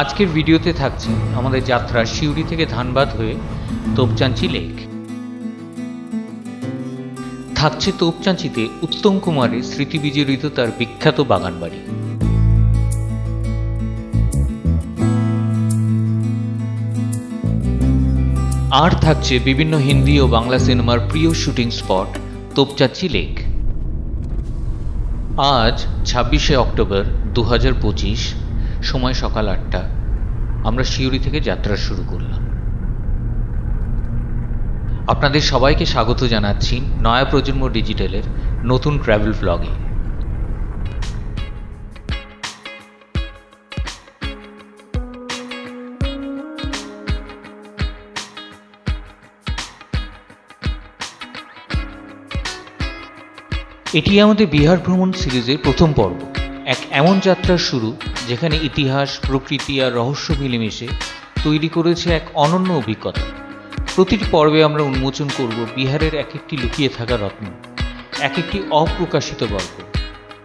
আজকের ভিডিওতে থাকছে আমাদের যাত্রা সিউড়ি থেকে ধানবাদ হয়ে তোপচাঁচি লেক। থাকছে তোপচাঁচিতে উত্তম কুমারের স্মৃতিবিজড়িত তার বিখ্যাত বাগান বাড়ি। আর থাকছে বিভিন্ন হিন্দি ও বাংলা সিনেমার প্রিয় শুটিং স্পট তোপচাঁচি লেক। আজ 26শে অক্টোবর 2025, সময় সকাল 8টা। আমরা সিউড়ি থেকে যাত্রা শুরু করলাম। আপনাদের সবাইকে স্বাগত জানাচ্ছি নয়া প্রজন্ম ডিজিটালের নতুন ট্রাভেল ব্লগে। এটি আমাদের বিহার ভ্রমণ সিরিজের প্রথম পর্ব, এক এমন যাত্রার শুরু যেখানে ইতিহাস, প্রকৃতি আর রহস্য মিলেমিশে তৈরি করেছে এক অনন্য অভিজ্ঞতা। প্রতিটি পর্বে আমরা উন্মোচন করব বিহারের এক একটি লুকিয়ে থাকা রত্ন, এক একটি অপ্রকাশিত গল্প।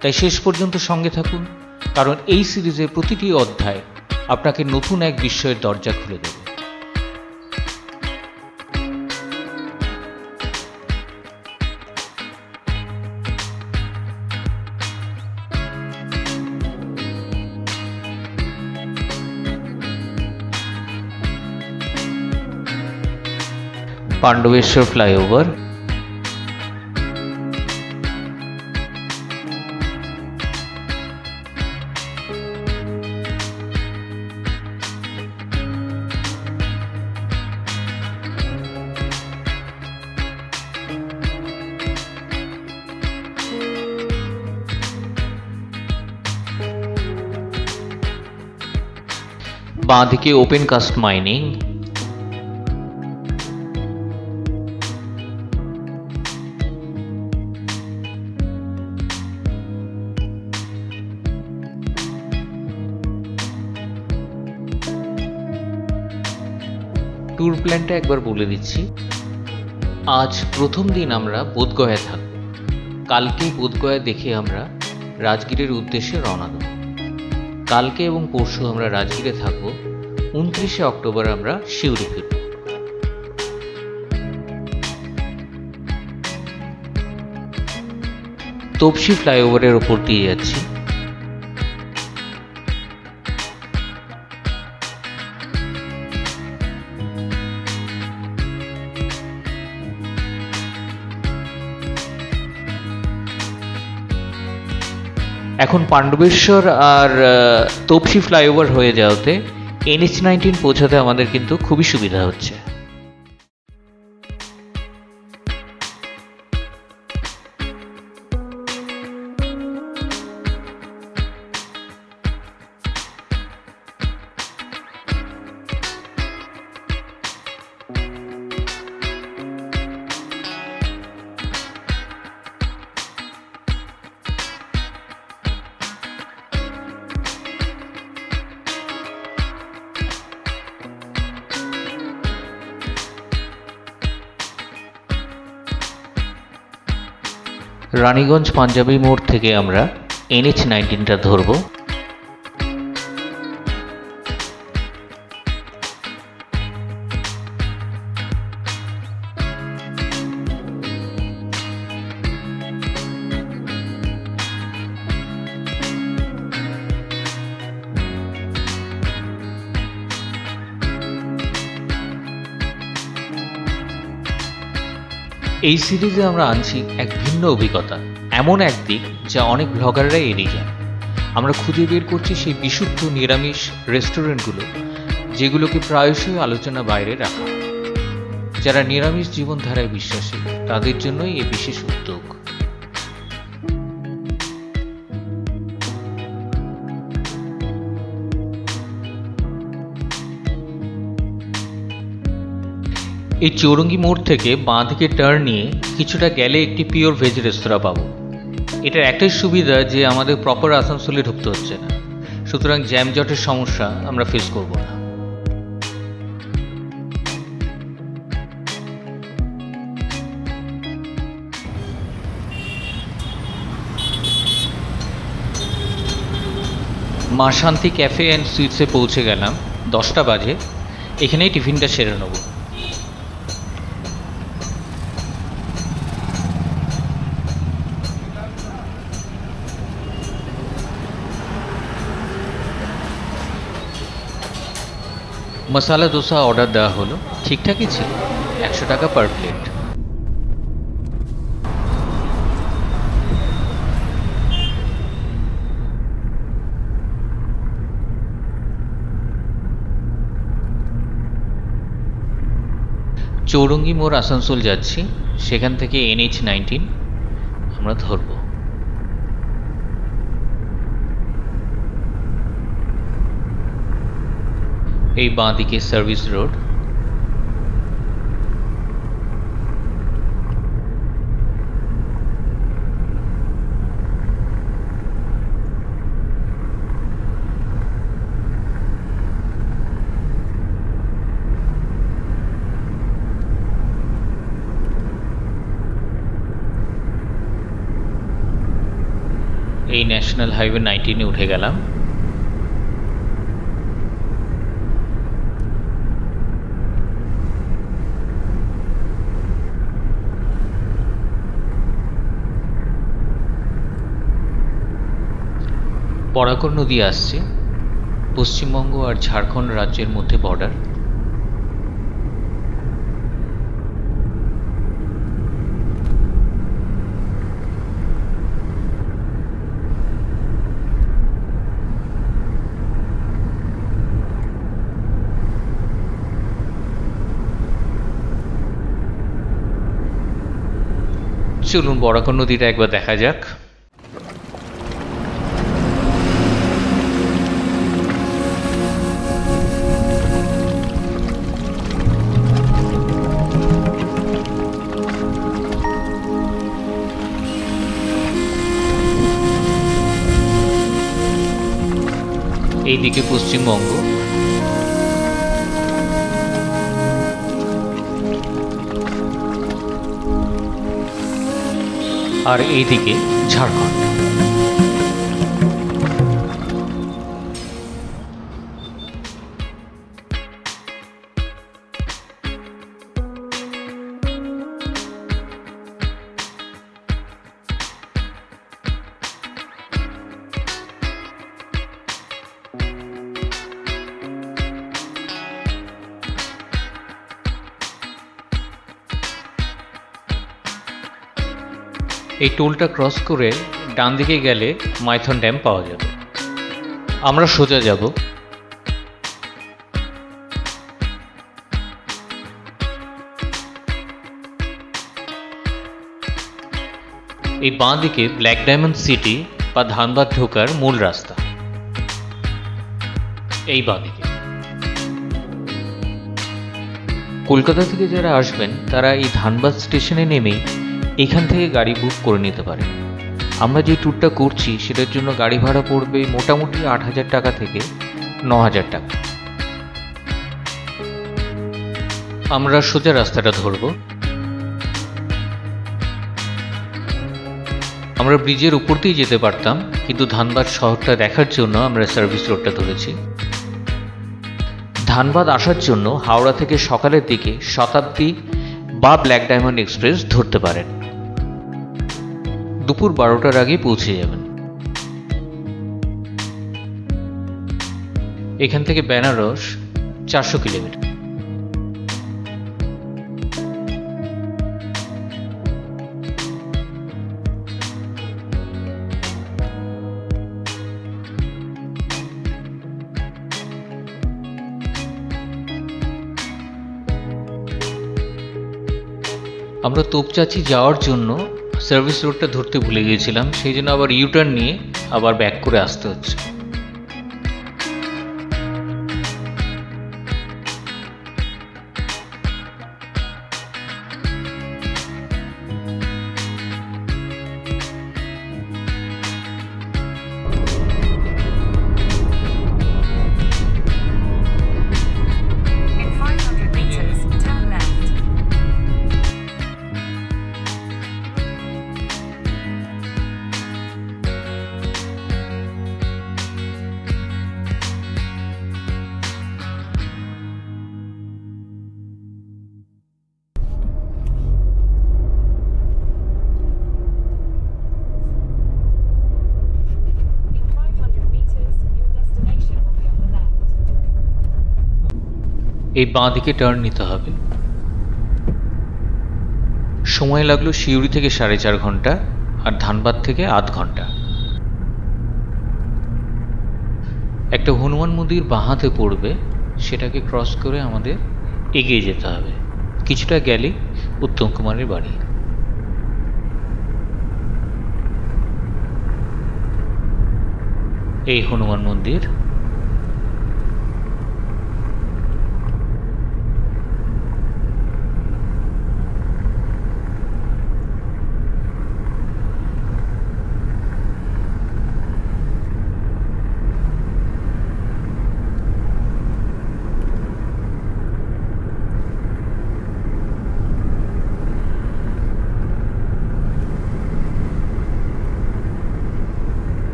তাই শেষ পর্যন্ত সঙ্গে থাকুন, কারণ এই সিরিজের প্রতিটি অধ্যায় আপনাকে নতুন এক বিস্ময়ের দরজা খুলে দেবে। পাণ্ডবেশ্বর ফ্লাইওভার, বাঁদিকে ওপেন কাস্ট মাইনিং, ট্যুর প্ল্যানটা একবার বলে দিচ্ছি। আজ প্রথম দিন আমরা বোধগয়া থাকব। কালকে বোধগয়া দেখে আমরা রাজগীরের উদ্দেশ্যে রওনা দেব। কালকে এবং পরশু আমরা রাজগীরে থাকব। 29শে অক্টোবর আমরা সিউড়ি ফিরব। তোপসি ফ্লাইওভারের ওপর দিয়ে যাচ্ছি। এখন পাণ্ডবেশ্বর আর তোপসি ফ্লাইওভার হয়ে যাওয়াতে NH-19 পৌঁছাতে আমাদের কিন্তু খুবই সুবিধা হচ্ছে। রানীগঞ্জ পাঞ্জাবি মোড় থেকে আমরা NH-19টা ধরব। এই সিরিজে আমরা আনছি এক ভিন্ন অভিজ্ঞতা, এমন এক দিক যা অনেক ব্লগাররাই এড়িয়ে যায়। আমরা খুঁজে বের করছি সেই বিশুদ্ধ নিরামিষ রেস্টুরেন্টগুলো যেগুলোকে প্রায়শই আলোচনা বাইরে রাখা হয়। যারা নিরামিষ জীবনধারায় বিশ্বাসী তাদের জন্যই এই বিশেষ উদ্যোগ। এই চৌরঙ্গি মোড় থেকে বাঁ দিকে টার্ন নিয়ে কিছুটা গেলে একটি পিওর ভেজ রেস্তোরাঁ পাবো। এটার একটাই সুবিধা যে আমাদের প্রপার আসানসোলে ঢুকতে হচ্ছে না, সুতরাং জ্যামজটের সমস্যা আমরা ফেস করব না। মা শান্তি ক্যাফে অ্যান্ড সুইটসে পৌঁছে গেলাম। 10টা বাজে। এখানেই টিফিনটা সেরে নেব। মশালা দোসা অর্ডার দেওয়া হলো, ঠিকঠাকই ছিল, 100 টাকা পার প্লেট। চৌরঙ্গি মোড় আসানসোল যাচ্ছি, সেখান থেকে NH-19 আমরা ধরব। এই বাঁ দিকে সার্ভিস রোড। এই ন্যাশনাল হাইওয়ে 19-এ উঠে গেলাম। বরাকর নদী আসছে, পশ্চিমবঙ্গ আর ঝাড়খণ্ড রাজ্যের মধ্যে বর্ডার। চলুন বরাকর নদীটা একবার দেখা যাক। এইদিকে পশ্চিমবঙ্গ, আর এইদিকে ঝাড়খণ্ড। এই টোলটা ক্রস করে ডান দিকে গেলে মাইথন ড্যাম পাওয়া যাবে। আমরা সোজা যাব। এই বাঁ দিকে ব্ল্যাক ডায়মন্ড সিটি বা ধানবাদ ঢোকার মূল রাস্তা। এই বাঁ দিকে। কলকাতা থেকে যারা আসবেন তারা এই ধানবাদ স্টেশনে নেমেই এখান থেকে গাড়ি বুক করে নিতে পারেন। আমরা যে ট্যুরটা করছি সেটার জন্য গাড়ি ভাড়া পড়বে মোটামুটি 8,000 টাকা থেকে 9,000 টাকা। আমরা সোজা রাস্তাটা ধরব। আমরা ব্রিজের উপর দিয়ে যেতে পারতাম, কিন্তু ধানবাদ শহরটা দেখার জন্য আমরা সার্ভিস রোডটা ধরেছি। ধানবাদ আসার জন্য হাওড়া থেকে সকালের দিকে শতাব্দী বা ব্ল্যাক ডায়মন্ড এক্সপ্রেস ধরতে পারেন। দুপুর 12টার আগে পৌঁছে যাবেন। এখান থেকে বেনারস 400 কিলোমিটার। আমরা তোপচাচি যাওয়ার জন্য সার্ভিস রোডটা ধরতে ভুলে গিয়েছিলাম, সেই জন্য আবার ইউটার্ন নিয়ে আবার ব্যাক করে আসতে হচ্ছে। এই বাঁ দিকে টার্ন নিতে হবে। সময় লাগলো সিউড়ি থেকে 4.5 ঘন্টা আর ধানবাদ থেকে আধ ঘন্টা। একটা হনুমান মন্দির বাঁ হাতে পড়বে, সেটাকে ক্রস করে আমাদের এগিয়ে যেতে হবে। কিছুটা গেলে উত্তম কুমারের বাড়ি। এই হনুমান মন্দির।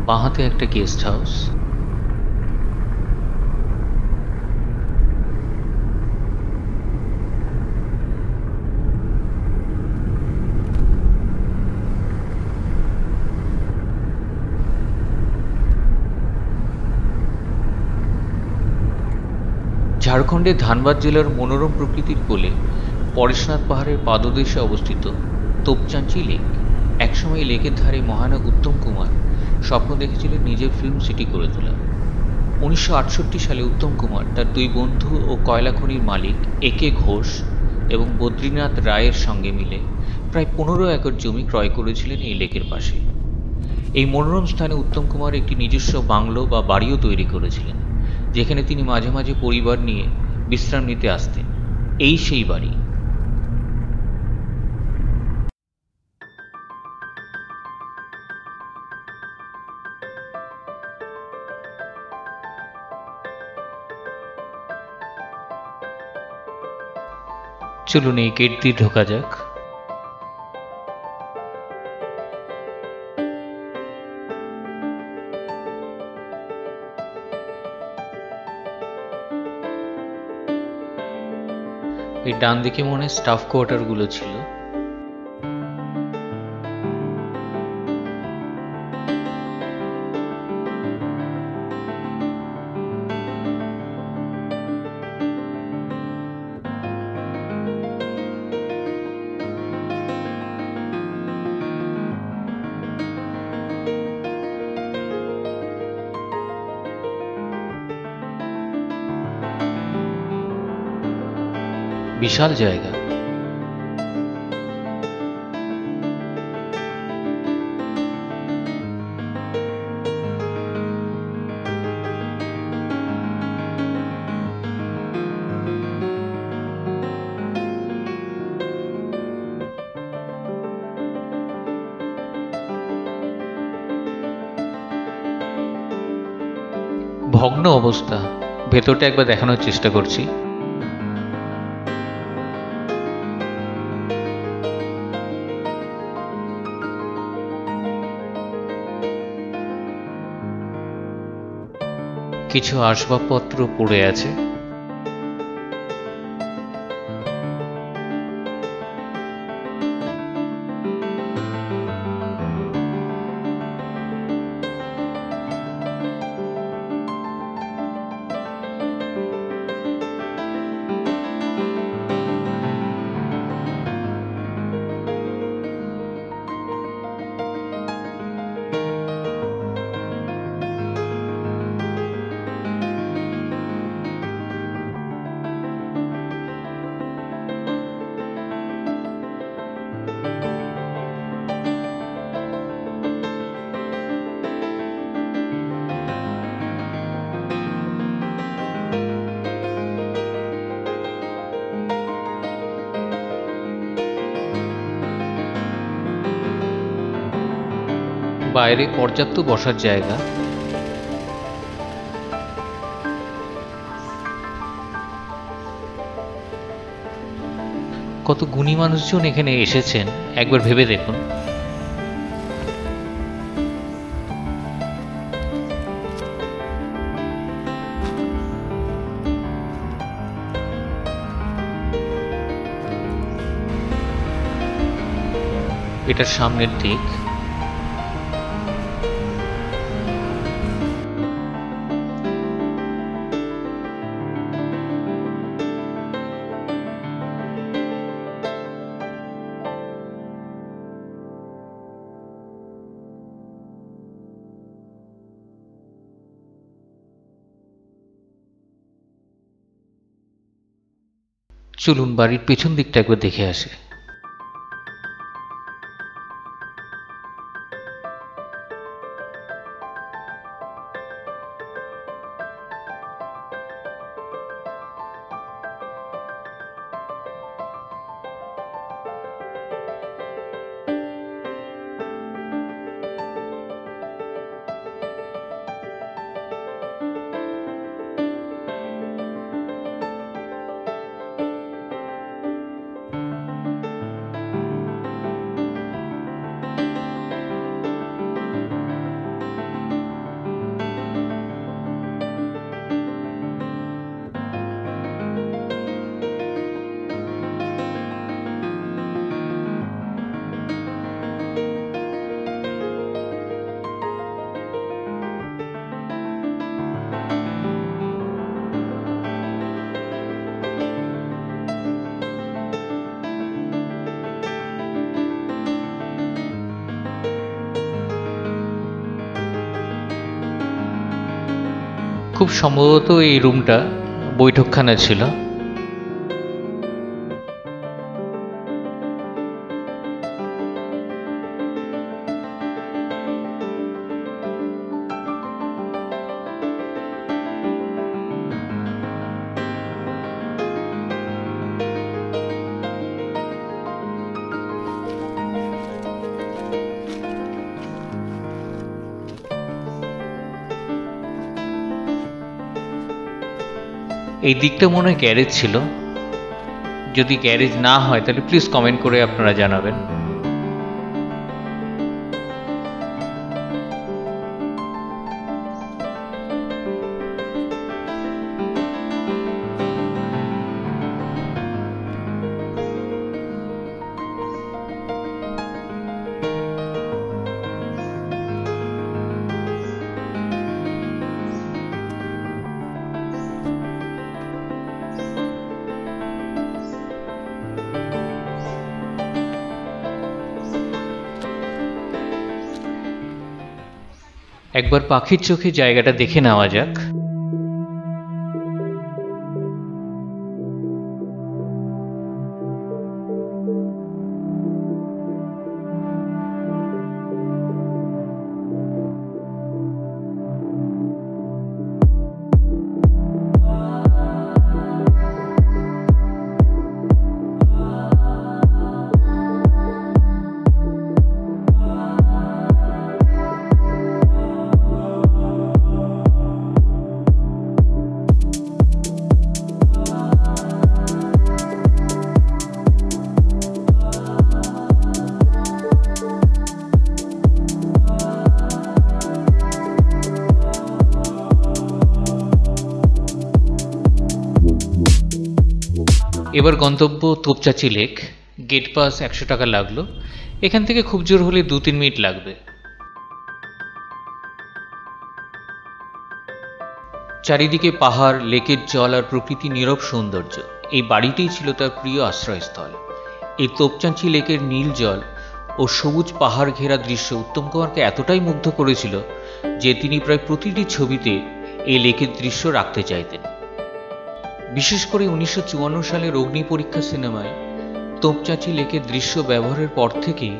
বাঁ হাতে একটা গেস্ট হাউস। ঝাড়খণ্ডের ধানবাদ জেলার মনোরম প্রকৃতির কোলে পরেশনাথ পাহাড়ের পাদদেশে অবস্থিত তোপচাঁচি লেক। একসময় এই লেকের ধারে মহানায়ক উত্তম কুমার স্বপ্ন দেখেছিলেন নিজের ফিল্ম সিটি করে তোলা। 1968 সালে উত্তম কুমার তার দুই বন্ধু ও কয়লা খনির মালিক একে ঘোষ এবং বদ্রীনাথ রায়ের সঙ্গে মিলে প্রায় 15 একর জমি ক্রয় করেছিলেন এই লেকের পাশে। এই মনোরম স্থানে উত্তম কুমার একটি নিজস্ব বাংলো বা বাড়িও তৈরি করেছিলেন, যেখানে তিনি মাঝে মাঝে পরিবার নিয়ে বিশ্রাম নিতে আসতেন। এই সেই বাড়ি। চলুন এই গেট দিয়ে ঢোকা যাক। এই ডান দিকে মনে হয় স্টাফ কোয়ার্টার গুলো ছিল। বিশাল জায়গা। ভগ্ন অবস্থা। ভেতরটা একবার দেখানোর চেষ্টা করছি। কিছু আসবাবপত্র পড়ে আছে। বাইরে পর্যাপ্ত বসার জায়গা। কত গুণী মানুষজন এখানে এসেছেন একবার ভেবে দেখুন। এটার সামনের দিক। চলুন বাড়ির পেছন দিকটা একবার দেখে আসি। খুব সম্ভবত এই রুমটা বৈঠকখানা ছিল। এই দিকটা মনে হয় গ্যারেজ ছিল। যদি গ্যারেজ না হয় তাহলে প্লিজ কমেন্ট করে আপনারা জানাবেন। একবার পাখির চোখে জায়গাটা দেখে নেওয়া যাক। এবার গন্তব্য তোপচাঁচি লেক। গেট পাস 100 টাকা লাগলো। এখান থেকে খুব জোর হলে 2-3 মিনিট লাগবে। চারিদিকে পাহাড়, লেকের জল আর প্রকৃতি নীরব সৌন্দর্য। এই বাড়িটিই ছিল তার প্রিয় আশ্রয়স্থল। এই তোপচাঁচি লেকের নীল জল ও সবুজ পাহাড় ঘেরা দৃশ্য উত্তম কুমারকে এতটাই মুগ্ধ করেছিল যে তিনি প্রায় প্রতিটি ছবিতে এই লেকের দৃশ্য রাখতে চাইতেন। বিশেষ করে 1954 সালের অগ্নি পরীক্ষা সিনেমায় তোপচাঁচি লেকের দৃশ্য ব্যবহারের পর থেকেই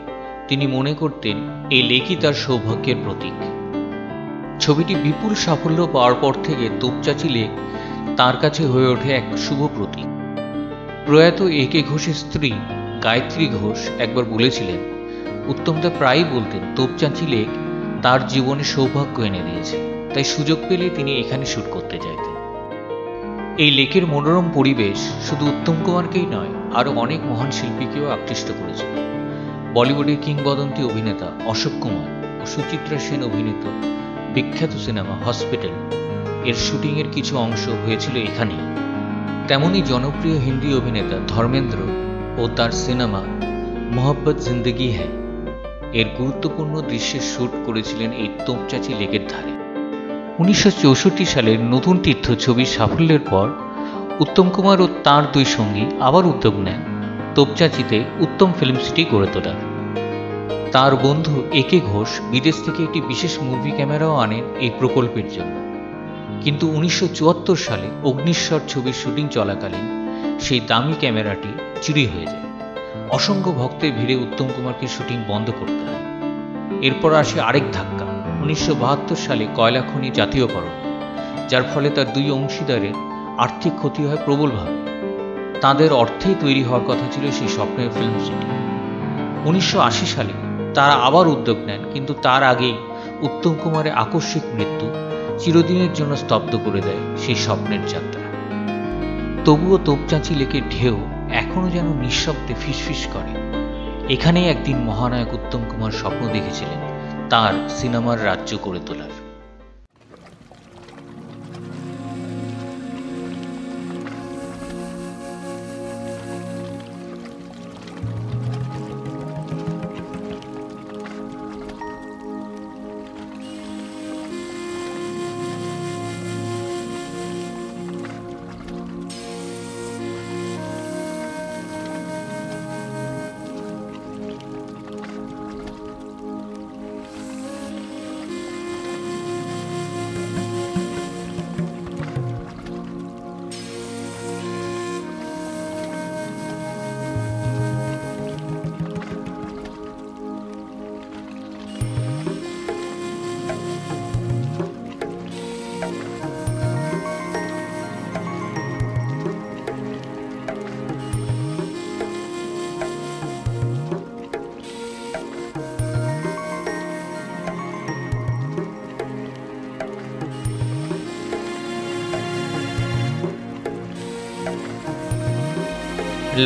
তিনি মনে করতেন এই লেকই তার সৌভাগ্যের প্রতীক। ছবিটি বিপুল সাফল্য পাওয়ার পর থেকে তোপচাঁচি লেক তার কাছে হয়ে ওঠে এক শুভ প্রতীক। প্রয়াত এ.কে. ঘোষের স্ত্রী গায়ত্রী ঘোষ একবার বলেছিলেন, উত্তমদা প্রায়ই বলতেন তোপচাঁচি লেক তার জীবনে সৌভাগ্য এনে দিয়েছে, তাই সুযোগ পেলে তিনি এখানে শুট করতে চাইতেন। এই লেকের মনোরম পরিবেশ শুধু উত্তম কুমারকেই নয়, আরও অনেক মহান শিল্পীকেও আকৃষ্ট করেছিল। বলিউডের কিংবদন্তি অভিনেতা অশোক কুমার ও সুচিত্রা সেন অভিনীত বিখ্যাত সিনেমা হসপিটাল এর শুটিংয়ের কিছু অংশ হয়েছিল এখানেই। তেমনি জনপ্রিয় হিন্দি অভিনেতা ধর্মেন্দ্র ও তার সিনেমা মোহব্বত জিন্দগি হ্যায় এর গুরুত্বপূর্ণ দৃশ্যের শ্যুট করেছিলেন এই তোপচাঁচি লেকের ধারে। 1964 সালের নতুন তীর্থ ছবির সাফল্যের পর উত্তম কুমার ও তাঁর দুই সঙ্গী আবার উদ্যোগ নেন তোপচাঁচিতে উত্তম ফিল্ম সিটি গড়ে তোলার। তার বন্ধু একে ঘোষ বিদেশ থেকে একটি বিশেষ মুভি ক্যামেরাও আনেন এই প্রকল্পের জন্য। কিন্তু 1974 সালে অগ্নিশ্বর ছবির শুটিং চলাকালীন সেই দামি ক্যামেরাটি চুরি হয়ে যায়। অসংখ্য ভক্তের ভিড়ে উত্তম কুমারকে শুটিং বন্ধ করতে হয়। এরপর আসে আরেক ধাক্কা 1972 সালে কয়লা খনি জাতীয়করণ, যার ফলে তার দুই অংশীদারের আর্থিক ক্ষতি হয় প্রবলভাবে। তাদের অর্থেই তৈরি হওয়ার কথা ছিল সেই স্বপ্নের ফিল্ম সিটি। 1980 সালে তারা আবার উদ্যোগ নেন, কিন্তু তার আগেই উত্তম কুমারের আকস্মিক মৃত্যু চিরদিনের জন্য স্তব্ধ করে দেয় সেই স্বপ্নের যাত্রা। তবুও তোপচাঁচি লেকের ঢেউ এখনো যেন নিঃশব্দে ফিসফিস করে। এখানেই একদিন মহানায়ক উত্তম কুমার স্বপ্ন দেখেছিলেন তার সিনেমার রাজ্য করে তোলার।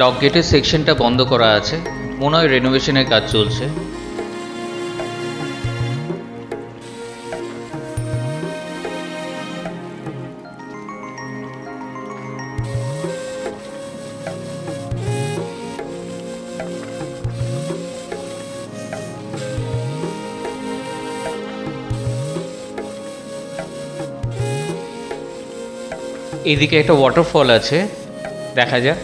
লক গেটের সেকশনটা বন্ধ করা আছে, মনে হয় রেনোভেশনের কাজ চলছে। এদিকে একটা ওয়াটারফল আছে, দেখা যাক।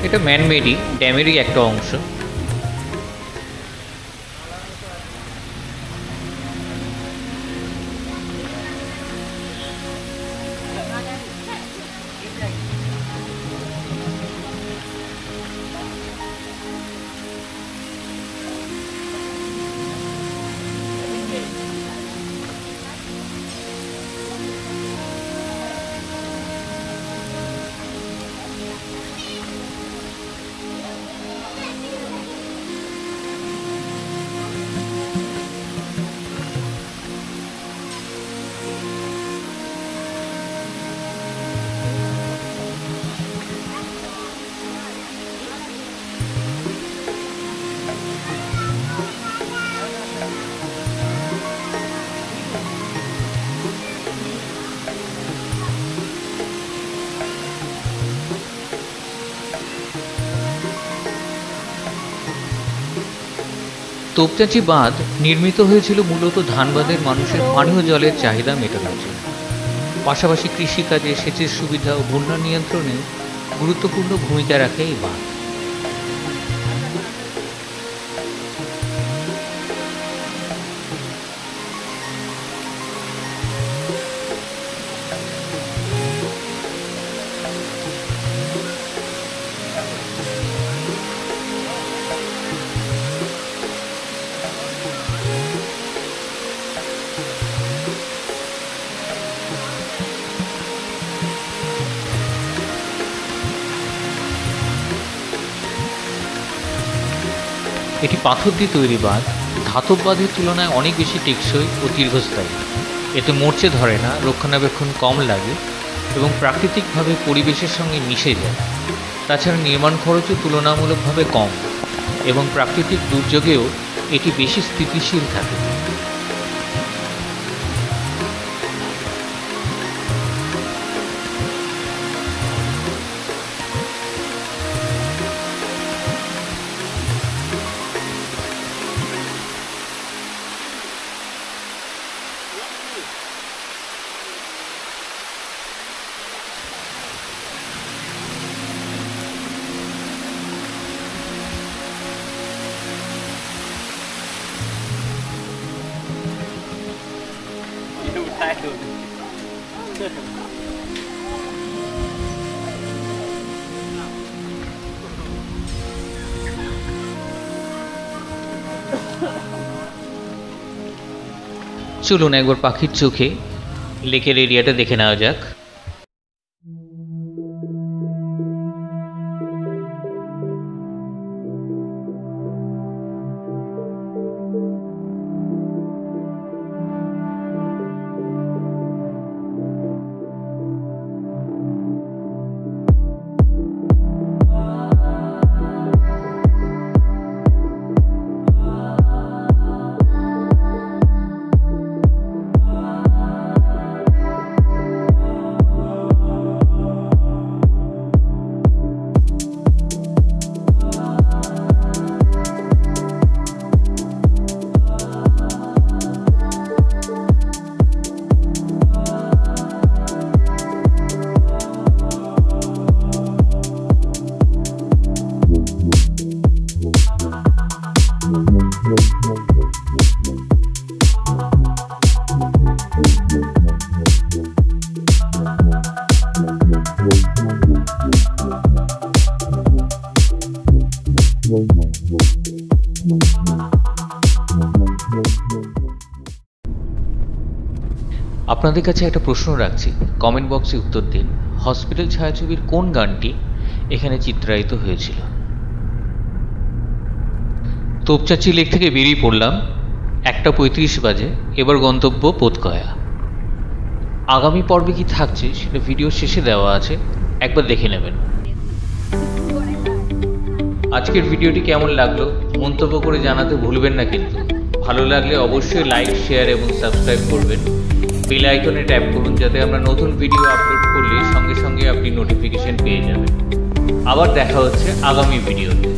এটা ম্যানমেডই, ড্যামেরই একটা অংশ। তোপচাঁচি বাঁধ নির্মিত হয়েছিল মূলত ধানবাদের মানুষের পানীয় জলের চাহিদা মেটানোর জন্য। পাশাপাশি কৃষিকাজে সেচের সুবিধা ও বন্যা নিয়ন্ত্রণেও গুরুত্বপূর্ণ ভূমিকা রাখে এই বাঁধ। এটি পাথর দিয়ে তৈরি বাঁধ, ধাতব বাঁধের তুলনায় অনেক বেশি টেকসই ও দীর্ঘস্থায়ী। এতে মরচে ধরে না, রক্ষণাবেক্ষণ কম লাগে এবং প্রাকৃতিকভাবে পরিবেশের সঙ্গে মিশে যায়। তাছাড়া নির্মাণ খরচও তুলনামূলকভাবে কম এবং প্রাকৃতিক দুর্যোগেও এটি বেশি স্থিতিশীল থাকে। চলুন একবার পাখির চোখে লেকের এরিয়াটা দেখে নেওয়া যাক। আপনাদের কাছে একটা প্রশ্ন রাখছি, কমেন্ট বক্সে উত্তর দিন। হসপিটাল ছায়াছবির কোন গানটি এখানে চিত্রায়িত হয়েছিল? তোপচাঁচি লেক থেকে বেরিয়ে পড়লাম, 1:35 বাজে। এবার গন্তব্য পোতকয়া। আগামী পর্বে কি থাকছে সেটা ভিডিও শেষে দেওয়া আছে, একবার দেখে নেবেন। আজকের ভিডিওটি কেমন লাগলো মন্তব্য করে জানাতে ভুলবেন না কিন্তু। ভালো লাগলে অবশ্যই লাইক, শেয়ার এবং সাবস্ক্রাইব করবেন। বেল আইকনে ট্যাপ করুন যাতে আমরা নতুন ভিডিও আপলোড করলে সঙ্গে সঙ্গে আপনি নোটিফিকেশন পেয়ে যাবেন। আবার দেখা হচ্ছে আগামী ভিডিওতে।